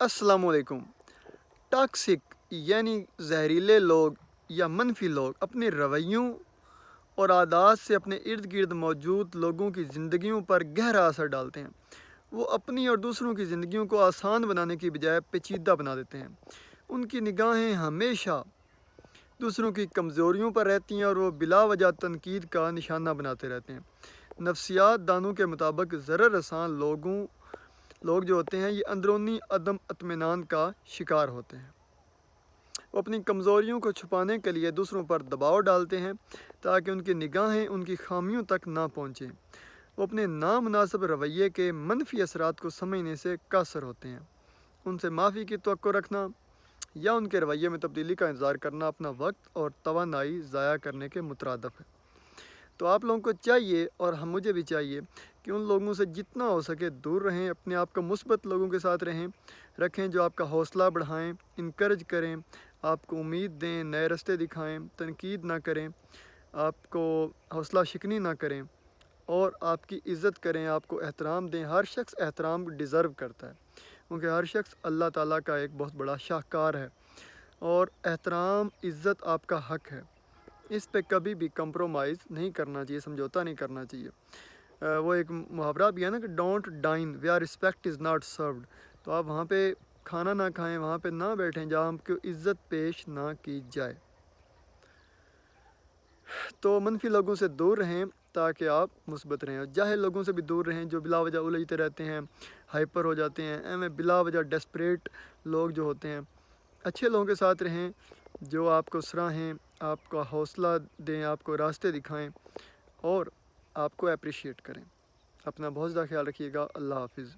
अस्सलाम वालेकुम। टॉक्सिक यानी जहरीले लोग या मनफी लोग अपने रवैयों और आदत से अपने इर्द गिर्द मौजूद लोगों की ज़िंदगियों पर गहरा असर डालते हैं। वो अपनी और दूसरों की ज़िंदगियों को आसान बनाने की बजाय पेचीदा बना देते हैं। उनकी निगाहें हमेशा दूसरों की कमज़ोरियों पर रहती हैं और वो बिला वजह तनकीद का निशाना बनाते रहते हैं। नफ्सियात दानों के मुताबिक ज़रर रसान लोग जो होते हैं ये अंदरूनी अदम इत्मीनान का शिकार होते हैं। वो अपनी कमज़ोरियों को छुपाने के लिए दूसरों पर दबाव डालते हैं ताकि उनकी निगाहें उनकी खामियों तक ना पहुँचें। वो अपने नामुनासिब रवैये के मनफी असरात को समझने से कासर होते हैं। उनसे माफ़ी की तवक्को रखना या उनके रवैये में तब्दीली का इंतज़ार करना अपना वक्त और तवानाई ज़ाया करने के मुतरादफ है। तो आप लोगों को चाहिए और हम मुझे भी चाहिए कि उन लोगों से जितना हो सके दूर रहें, अपने आप को मुस्बत लोगों के साथ रखें जो आपका हौसला बढ़ाएं, इनकरेज करें, आपको उम्मीद दें, नए रास्ते दिखाएं, तनकीद ना करें, आपको हौसला शिकनी ना करें और आपकी इज़्ज़त करें, आपको एहतराम दें। हर शख्स एहतराम डिज़र्व करता है क्योंकि हर शख्स अल्लाह ताला का एक बहुत बड़ा शाहकार है और एहतराम इज़्ज़त आपका हक है। इस पे कभी भी कंप्रोमाइज़ नहीं करना चाहिए, समझौता नहीं करना चाहिए। वो एक मुहावरा भी है ना कि don't dine where respect is not served. तो आप वहाँ पे खाना ना खाएं, वहाँ पे ना बैठें जहाँ आपको इज़्ज़त पेश ना की जाए। तो मनफी लोगों से दूर रहें ताकि आप मुस्बत रहें, और जाहिल लोगों से भी दूर रहें जो बिला वजह उलझते रहते हैं, हाइपर हो जाते हैं, एवं बिला वजह डेस्परेट लोग जो होते हैं। अच्छे लोगों के साथ रहें जो आपको सराहें, आपका हौसला दें, आपको रास्ते दिखाएं और आपको अप्रिशिएट करें। अपना बहुत ज़्यादा ख्याल रखिएगा। अल्लाह हाफिज़।